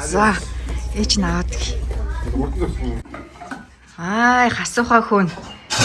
За, ээж наад. Ай, хасуухаа хүн.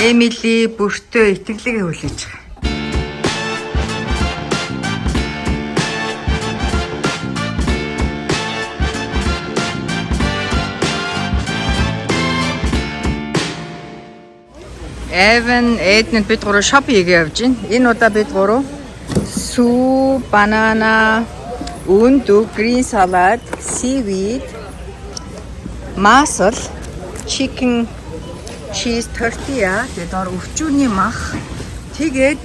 Эмили бүртөө итгэлээ хүлээж байгаа. Эвен эднэд бид гурав шоп хийгээ явж байна. Энэ удаа бид гурав сүү, банана, үнду, green salad, seaweed, mussel, chicken, cheese tortilla, тэгээд өвчүүний мах. Тэгээд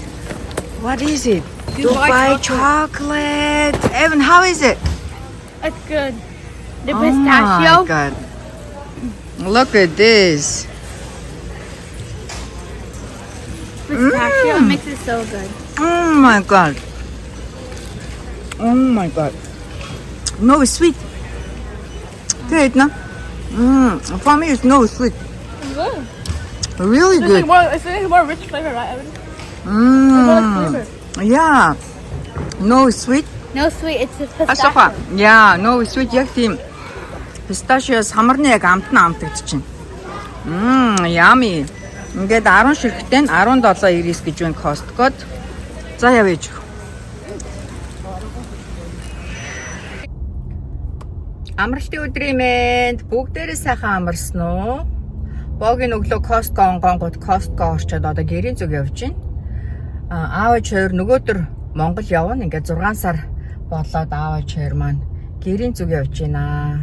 what is it? Dubai chocolate. Evan, how is it? It's good. The pistachio. Oh my God. Look at this. Pistachio makes it so good. Oh my God. Oh my God. No sweet. Good, no? For me, it's no sweet. It's good. Really good. It's like more rich flavor, right, Evan? Flavor. Yeah. No sweet. No sweet, it's a Асаха. pistachio. Yeah, no sweet. Яг тийм pistachio самарны яг амт нь амтагдчихэв. Yummy. Ингээд 10 ширхтэн 17.99 гэж байна Costco-д. За явъя. Амралтын өдрийн мэнд бүгдээрээ сайхан амарсан уу? Богийн өглөө Costco онгонгууд Costco орчоод одоо гэрийн зүг явж байна. Аав ээж хоёр нөгөөдөр Монгол явна. Ингээд 6 сар болоод аав ээж хоёр маань гэрийн зүг явж байна.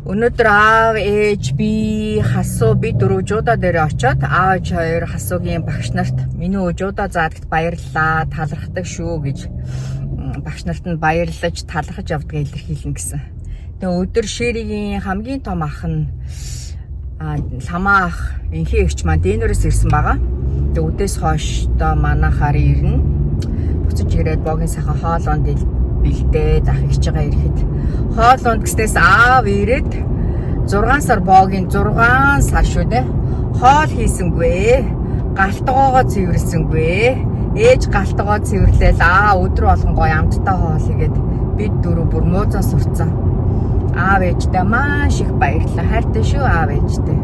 Өнөөдөр аав ээж би хасуу би дөрөв жуудаа дээр очиод аав ээж хоёр хасуугийн багш нарт миний жуудаа заадагт баярлалаа, талархдаг шүү гэж багш нарт нь баярлаж талархаж явдгаа илэрхийлнэ гэсэн. Тэгээ өдөр Шэригийн хамгийн том ах нь ламаа ах инхээ эгч маань дэнэрээс ирсэн байгаа. Тэгээ өдөөс хойш доо манахаар ирнэ. Буцаж ирээд богийн сайхан хоолоонд бэлдээ ах эгч байгаа ирэхэд хоолоонд гэснээс аав ирээд 6 сар богийн 6 сар шүү дээ. Хоол хийсэнгүй. Галтгоогоо цэвэрлсэнгүй. Ээж галтгоо цэвэрлээл өдөр болгон гоё амттай хоол хийгээд бид дөрөв бүр муузан сурцсан. Аав ээжтэй маш их баярлалаа. Хайртай шүү аав ээжтэй.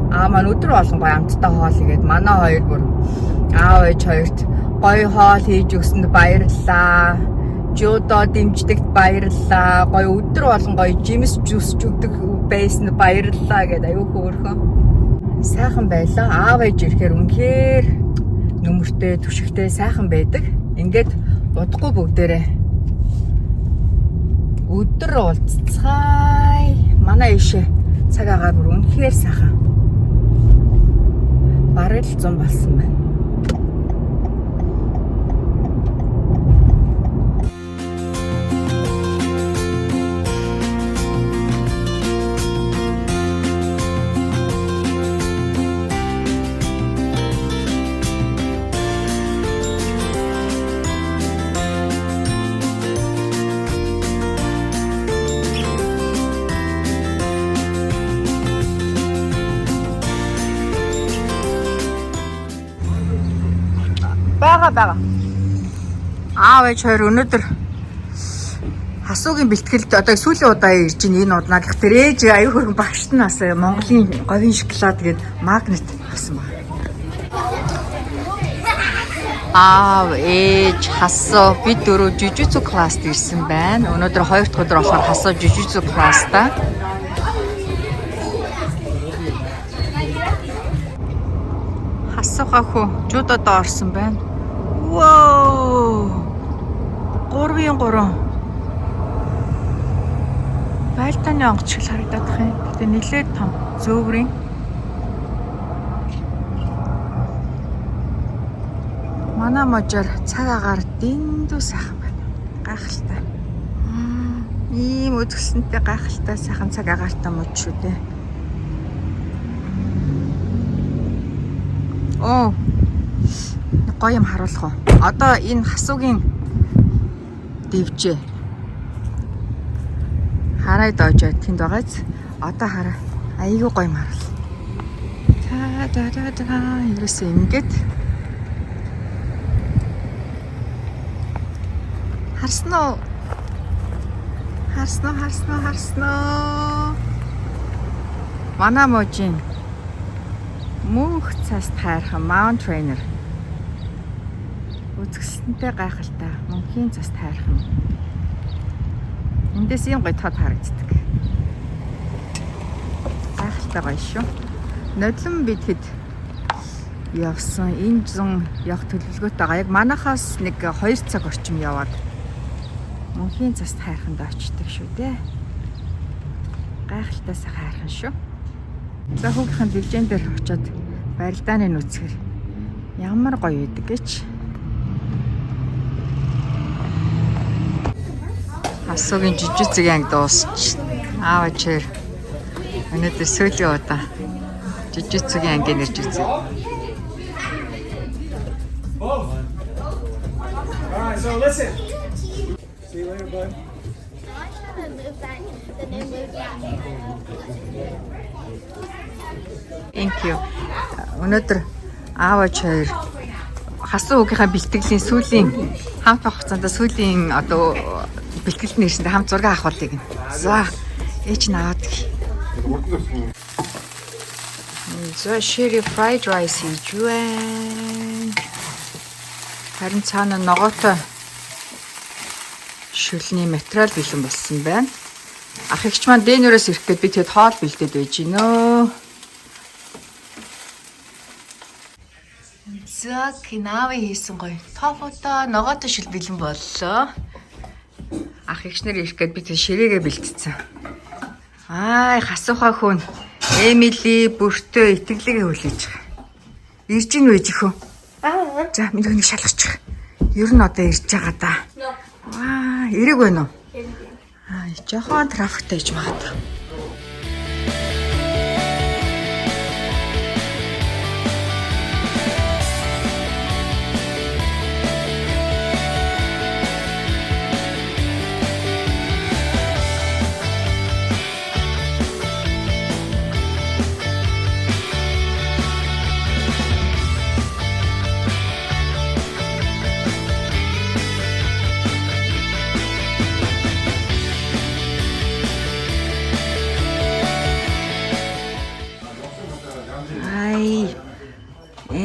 Маань өдөр болгон гоё амттай хоол хийгээд манай хоёр бүр аав ээж хоёрт гоё хоол хийж өгсөнд баярлалаа. Жуудаа дэмждэгт баярлалаа. Гоё өдөр болгон гоё жимс жуус өгдөг байсанд баярлалаа гэдэг аюу хөөрхөн. Сайхан байлаа. Аав ээж ирэхээр үнэхээр нүмертэй, түшигтэй сайхан байдаг. Ингээд удахгүй бүгдээрээ өдөр уулзцай. Манай ишээ цаг агаар бүр үнэхээр сайхан. Бараг л 100 болсон байна. Бага. Аав ээж хоёр өнөөдөр хасуугийн бэлтгэлд одоо сүүлийн удаа ирж байна. Энэ уднаадах тэр ээж аюу хөргөн багшд нь бас Монголын говийн шоколад гээд магнит авсан байна. Аав ээж хасуу бид дөрөв жижигцүү класст ирсэн байна. Өнөөдөр 2 дахь өдөр болохоор хасуу жижигцүү класста. Хасуугаа хөө жуудаа орсон байна. Wow! 3-3. Байлдааны онгоц шиг харагдаад байна. Гэтэ нэлээд том зөөврийн. Манай можоор цаг агаар дэндүү сайхан байна. Гайхалтай. Ийм өдгөлсөнтэй гайхалтай сайхан цаг агаартай мод шүү дээ. Оо. Гоё юм харуулах уу? Одоо энэ хасуугийн дивжээ. Хараа доожоо тэнд байгааз. Одоо хараа. Айгүй гоё юм харуул. Ерөөсөө ингээд. Харсан уу? Харснаа. Манай можийн мөнх цаст хайрхан Mount Trainer. Үзэсгэлэнтэй гайхалтай мөнхийн цаст хайрхан. Эндээс юм гоё тод харагддаг. Гайхалтай гоё шүү. Нодлон бид хэд явсан энэ зүүн явах төлөвлөгөөтэйгээ яг манахаас нэг 2 цаг орчим яваад мөнхийн цаст хайрханд очдөг шүү дээ. Гайхалтайсаа хайрхан шүү. За хүүгийн бивжэн дээр очиод барилдааны нүцгэр ямар гоё идэг гэж. Асуугийн жижигцэг анги дуусч. Аавчээр өнөөдөр сүүлийн удаа жижигцгийн анги нэрж үзье. Alright, so listen. See you later, bud. Thank you. Өнөөдөр аавч хоёр хасуу хүүгийнхаа бэлтгэлийн сүүлийн хамт байх хугацаанд сүүлийн одоо бэлтгэлд нэрсэндээ хамт зураг авахыг. За ээж наваад. За sherry fried rice хийж байна. Харин цаана ногоотой шүлний материал бэлэн болсон байна. Ах эгч маань дээнүүрээс ирэх гээд би тэгэд хоол бэлдээд байж гинөө. За кинави хийсэн гоё. Тофото ногоотой шүл бэлэн боллоо. Ах эгчнэр ирэх гээд би тэг ширээгээ бэлтцсэн. Ай хасуухаа хүн Эмили бүртөө итгэлээ хүлээж байгаа. Ирж ийн вэ жихөө? За миний хүнийг шалгачих. Ер нь одоо ирж байгаа да. Аа, ирэг байна уу? Аа, жоохон трафиктэй иж магадгүй.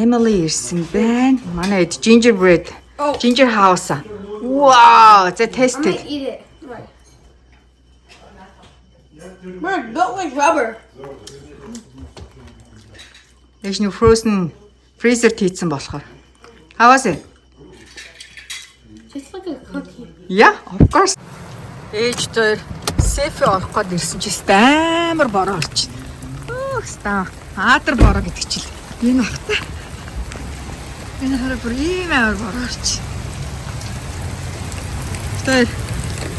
Emily ирсэн байна. Манай эд gingerbread. Ginger house. Wow, it's a tasted. Eat it. Right. We're built like rubber. There's no frozen freezer хийсэн болохоор. How was it? Just like a cookie. Yeah, of course. Ээж дээр сефе орох гээд ирсэн чи амар бороо олч. Ста. Аатар бороо гэдэг чил. Энэ ахта. Энэ хараа бүр ийм амар бороо олч. Тэр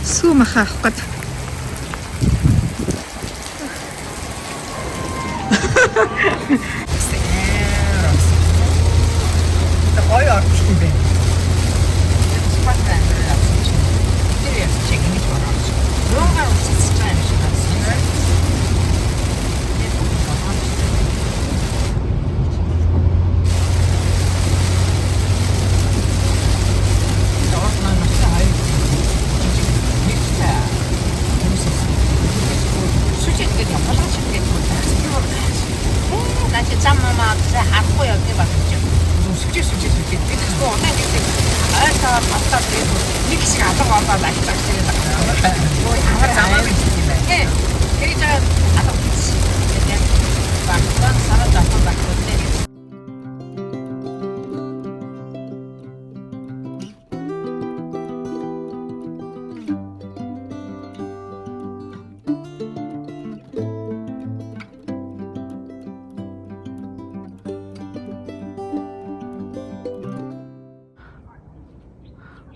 сум хаах гээд. Гоё орч юм бэ.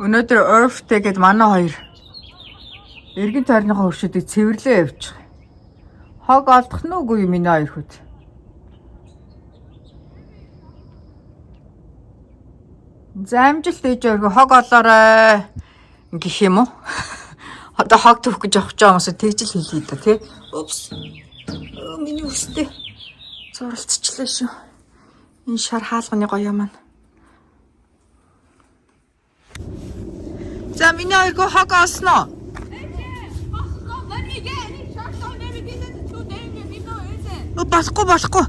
Өнөөдөр Earth Day гэдэг манай хоёр эргэн тойрныхоо хөршөдийг цэвэрлээ явчих. Хог олдох нь үгүй миний хоёр хүд. За амжилт ээж өргө хог олоорой гэх юм уу? Одоо хог төвөх гэж явах хүмүүс тэгж л хэлээ да тий. Упс. Миний үстэй зуралцчлаа шүү. Энэ шар хаалганы гоё маань. За миний хоёргүй хог олсноо. Болохгүй.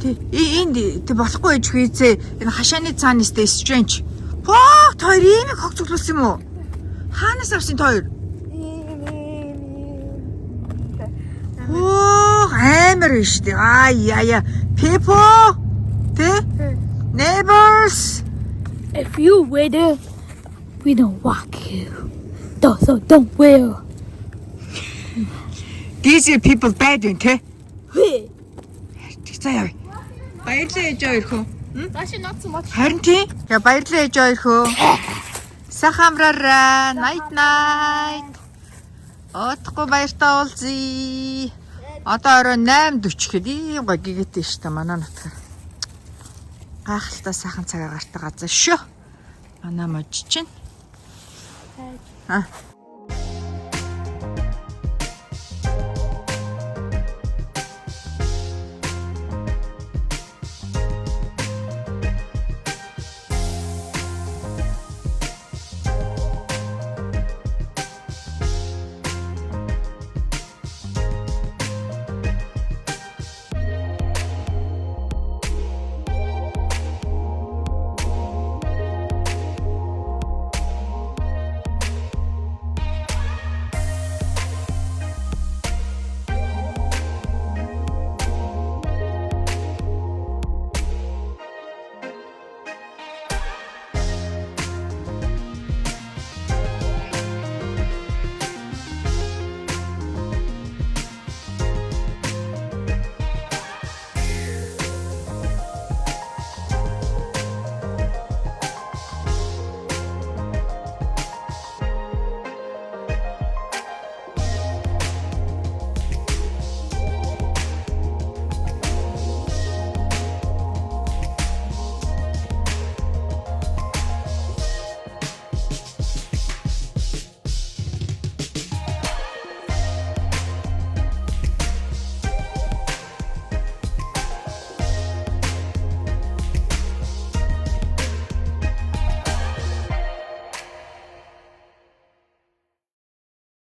Энд болохгүй гэж хийзээ. Энэ хашааны цааны сте strange. Тэр ийм хог цуглуулсан юм уу? Хаанаас авсан тэр? Амар биш үү? Яа. People. Neighbors. If you wear there, we don't walk you. So don't wear. These are people bad yun, те? Hey. Заяа. Баярлалаа ээж хоёрхөө. Actually, not so much. Харин тий. Баярлалаа ээж хоёрхөө. Сайхан амраарай. Night. Отхгүй баяртаа уулзъя. Одоо орой 8:40 хэд ийм гой гигээтэй шүү дээ манай нутгаар. Гайхалтай сайхан цаг агаартай газар шүү. Манай мож чинь.